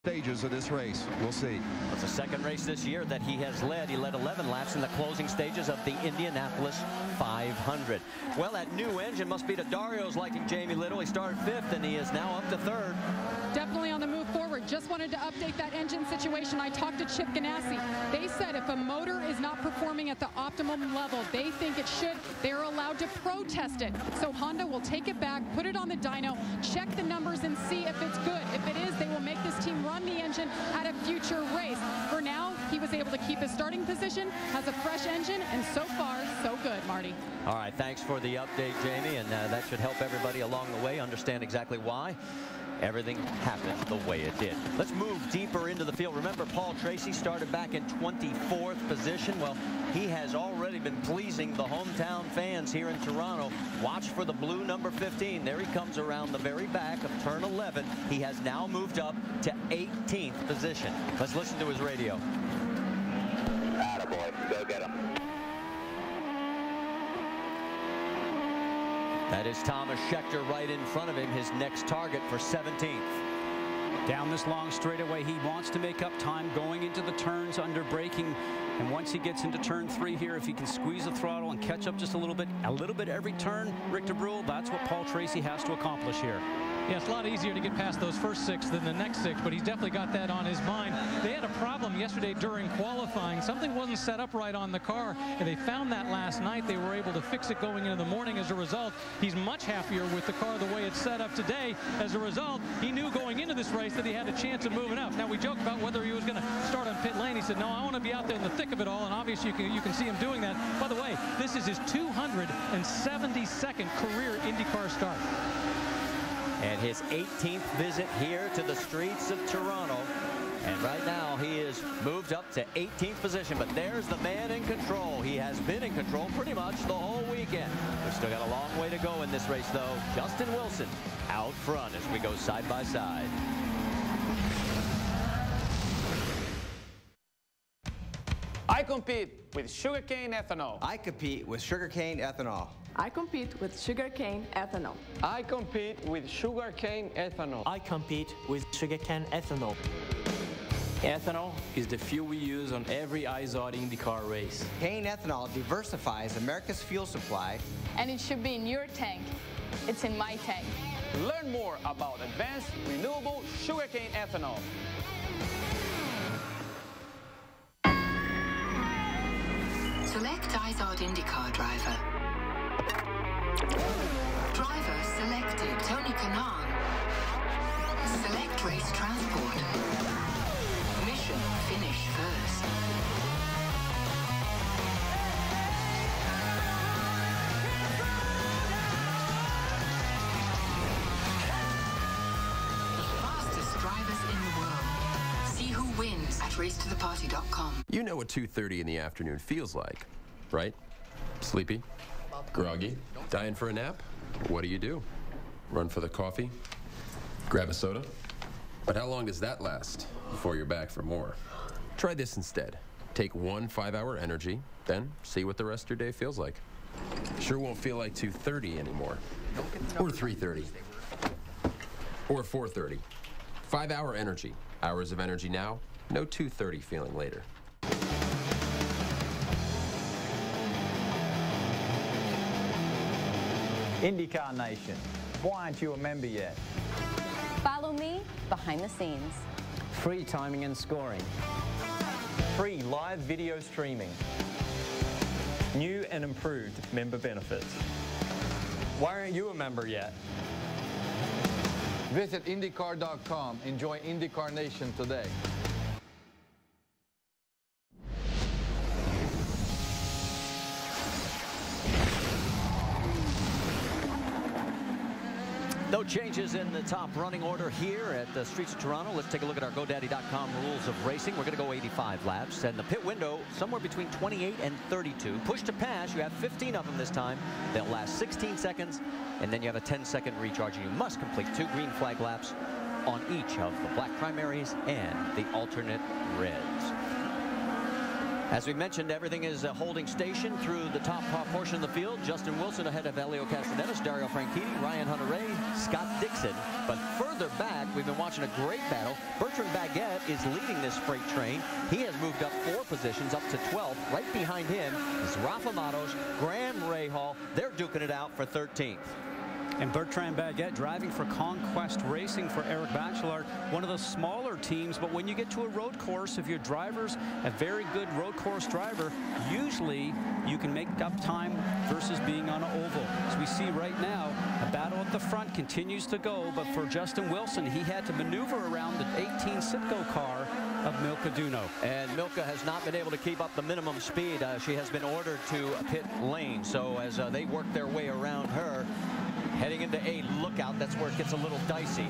stages of this race. We'll see. It's the second race this year that he has led. He led 11 laps in the closing stages of the Indianapolis 500. Well, that new engine must be to Dario's liking, Jamie Little. He started 5th, and he is now up to 3rd. Definitely on the move forward. Just wanted to update that engine situation. I talked to Chip Ganassi. They said if a motor is not performing at the optimum level they think it should, they're allowed to protest it. So Honda will take it back, put it on the dyno, check the numbers, and see if it's good. If it is, they will make this team run the engine at a future race. For now, he was able to keep his starting position, has a fresh engine, and so far, so good, Marty. All right, thanks for the update, Jamie, and that should help everybody along the way understand exactly why everything happened the way it did. Let's move deeper into the field. Remember, Paul Tracy started back in 24th position. Well, he has already been pleasing the hometown fans here in Toronto. Watch for the blue number 15. There he comes around the very back of turn 11. He has now moved up to 18th position. Let's listen to his radio. Attaboy, go get him. That is Thomas Scheckter right in front of him, his next target for 17th. Down this long straightaway, he wants to make up time going into the turns under braking. And once he gets into turn 3 here, if he can squeeze the throttle and catch up just a little bit every turn, Rick DeBrule, that's what Paul Tracy has to accomplish here. Yeah, it's a lot easier to get past those first 6 than the next 6, but he's definitely got that on his mind. They had a problem yesterday during qualifying. Something wasn't set up right on the car, and they found that last night. They were able to fix it going into the morning. As a result, he's much happier with the car the way it's set up today. As a result, he knew going into this race that he had a chance of moving up. Now, we joke about whether he was going to start on pit lane. He said, no, I want to be out there in the thick of it all, and obviously you can see him doing that. By the way, this is his 272nd career IndyCar start. And his 18th visit here to the streets of Toronto. And right now he is moved up to 18th position. But there's the man in control. He has been in control pretty much the whole weekend. We've still got a long way to go in this race, though. Justin Wilson out front as we go side by side. I compete with sugarcane ethanol. I compete with sugarcane ethanol. I compete with sugarcane ethanol. I compete with sugarcane ethanol. I compete with sugarcane ethanol. Ethanol is the fuel we use on every IZOD IndyCar race. Cane ethanol diversifies America's fuel supply. And it should be in your tank. It's in my tank. Learn more about advanced renewable sugarcane ethanol. Select IZOD IndyCar driver. Driver selected, Tony Kanaan. Select race transport. Mission finish first. The fastest drivers in the world. See who wins at racetotheparty.com. You know what 2:30 in the afternoon feels like, right? Sleepy? Groggy? Dying for a nap? What do? Run for the coffee? Grab a soda? But how long does that last before you're back for more? Try this instead. Take one 5-hour energy, then see what the rest of your day feels like. Sure won't feel like 2:30 anymore. Or 3:30. Or 4:30. 5-hour energy. Hours of energy now, no 2:30 feeling later. IndyCar Nation, why aren't you a member yet? Follow me behind the scenes. Free timing and scoring. Free live video streaming. New and improved member benefits. Why aren't you a member yet? Visit IndyCar.com. Enjoy IndyCar Nation today. No changes in the top running order here at the streets of Toronto. Let's take a look at our GoDaddy.com rules of racing. We're going to go 85 laps, and the pit window somewhere between 28 and 32. Push to pass, you have 15 of them this time. They'll last 16 seconds, and then you have a 10-second recharge, and you must complete 2 green flag laps on each of the black primaries and the alternate reds. As we mentioned, everything is holding station through the top portion of the field. Justin Wilson ahead of Helio Castroneves, Dario Franchitti, Ryan Hunter-Reay, Scott Dixon. But further back, we've been watching a great battle. Bertrand Baguette is leading this freight train. He has moved up 4 positions, up to 12th. Right behind him is Rafa Matos, Graham Rahal. They're duking it out for 13th. And Bertrand Baguette driving for Conquest Racing for Eric Bachelard, one of the smaller teams. But when you get to a road course, if your driver's a very good road course driver, usually you can make up time versus being on an oval. As we see right now, a battle at the front continues to go. But for Justin Wilson, he had to maneuver around the 18 Sitco car of Milka Duno. And Milka has not been able to keep up the minimum speed. She has been ordered to pit lane. So as they work their way around her, heading into a lookout, that's where it gets a little dicey.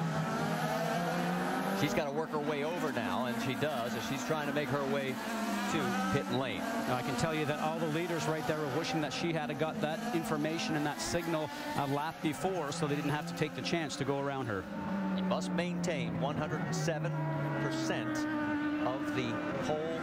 She's got to work her way over now, and she does, as she's trying to make her way to pit lane. Now, I can tell you that all the leaders right there are wishing that she had got that information and that signal a lap before, so they didn't have to take the chance to go around her. You must maintain 107% of the pole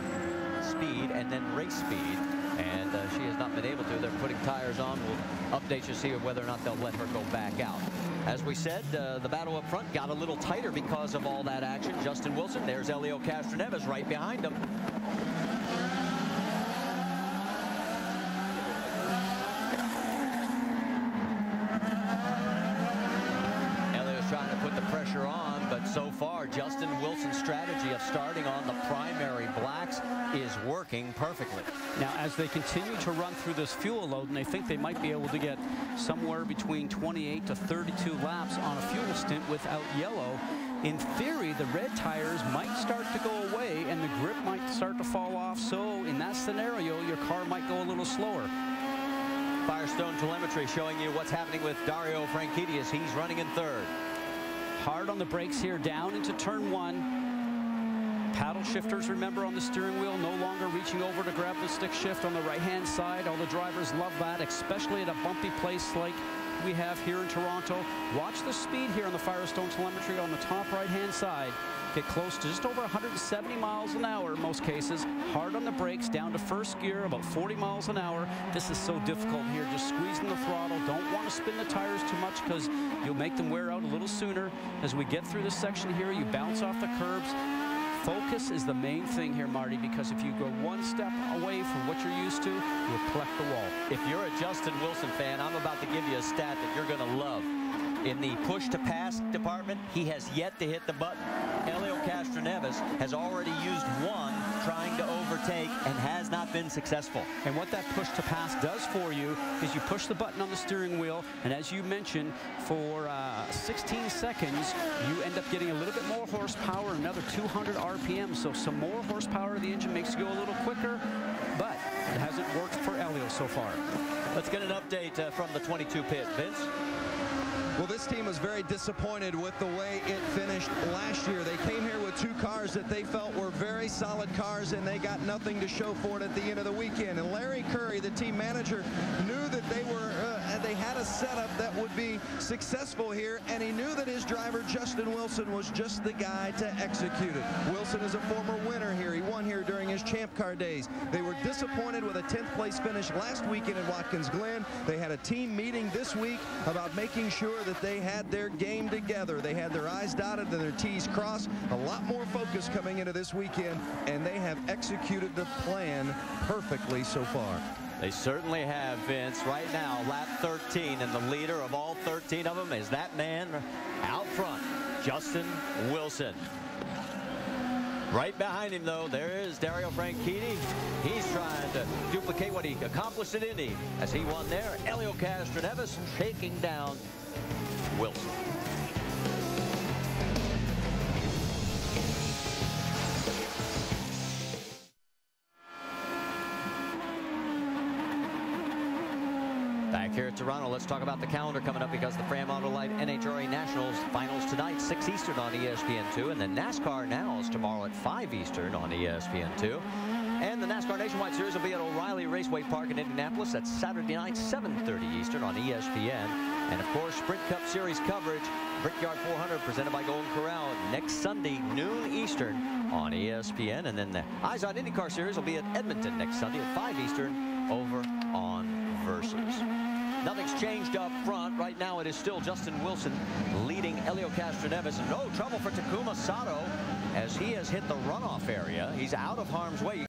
speed and then race speed. And she has not been able to. They're putting tires on. We'll update you, see whether or not they'll let her go back out. As we said, the battle up front got a little tighter because of all that action. Justin Wilson, there's Helio Castroneves right behind him. Trying to put the pressure on, but so far Justin Wilson's strategy of starting on the primary blacks is working perfectly. Now, as they continue to run through this fuel load, and they think they might be able to get somewhere between 28 to 32 laps on a fuel stint without yellow, in theory the red tires might start to go away and the grip might start to fall off. So in that scenario, your car might go a little slower. Firestone telemetry showing you what's happening with Dario Franchitti as he's running in third. Hard on the brakes here, down into turn 1. Paddle shifters, remember, on the steering wheel, no longer reaching over to grab the stick shift on the right-hand side. All the drivers love that, especially at a bumpy place like we have here in Toronto. Watch the speed here on the Firestone telemetry on the top right-hand side. Get close to just over 170 miles an hour in most cases. Hard on the brakes, down to first gear, about 40 miles an hour. This is so difficult here, just squeezing the throttle. Don't want to spin the tires too much because you'll make them wear out a little sooner. As we get through this section here, you bounce off the curbs. Focus is the main thing here, Marty, because if you go one step away from what you're used to, you'll collect the wall. If you're a Justin Wilson fan, I'm about to give you a stat that you're going to love. In the push-to-pass department, he has yet to hit the button. Helio Castroneves has already used one trying to overtake and has not been successful. And what that push-to-pass does for you is you push the button on the steering wheel, and as you mentioned, for 16 seconds, you end up getting a little bit more horsepower, another 200 RPM. So some more horsepower to the engine makes you go a little quicker, but it hasn't worked for Helio so far. Let's get an update from the 22 pit. Vince? Well, this team was very disappointed with the way it finished last year. They came here with 2 cars that they felt were very solid cars, and they got nothing to show for it at the end of the weekend. And Larry Curry, the team manager, knew that they had a setup that would be successful here, and he knew that his driver, Justin Wilson, was just the guy to execute it. Wilson is a former winner here. He won here during his Champ Car days. They were disappointed with a 10th place finish last weekend in Watkins Glen. They had a team meeting this week about making sure that they had their game together. They had their I's dotted and their T's crossed. A lot more focus coming into this weekend, and they have executed the plan perfectly so far. They certainly have, Vince. Right now, lap 13, and the leader of all 13 of them is that man out front, Justin Wilson. Right behind him, though, there is Dario Franchitti. He's trying to duplicate what he accomplished at Indy as he won there. Helio Castroneves shaking down Wilson. Back here at Toronto, let's talk about the calendar coming up, because the Fram Auto Light NHRA Nationals finals tonight, 6 Eastern on ESPN2, and the NASCAR Nows tomorrow at 5 Eastern on ESPN2. And the NASCAR Nationwide Series will be at O'Reilly Raceway Park in Indianapolis. That's Saturday night, 7:30 Eastern on ESPN. And, of course, Sprint Cup Series coverage, Brickyard 400 presented by Golden Corral, next Sunday, noon Eastern on ESPN. And then the IZOD IndyCar Series will be at Edmonton next Sunday at 5 Eastern over on Versus. Nothing's changed up front. Right now it is still Justin Wilson leading Helio Castroneves. No trouble for Takuma Sato as he has hit the runoff area. He's out of harm's way.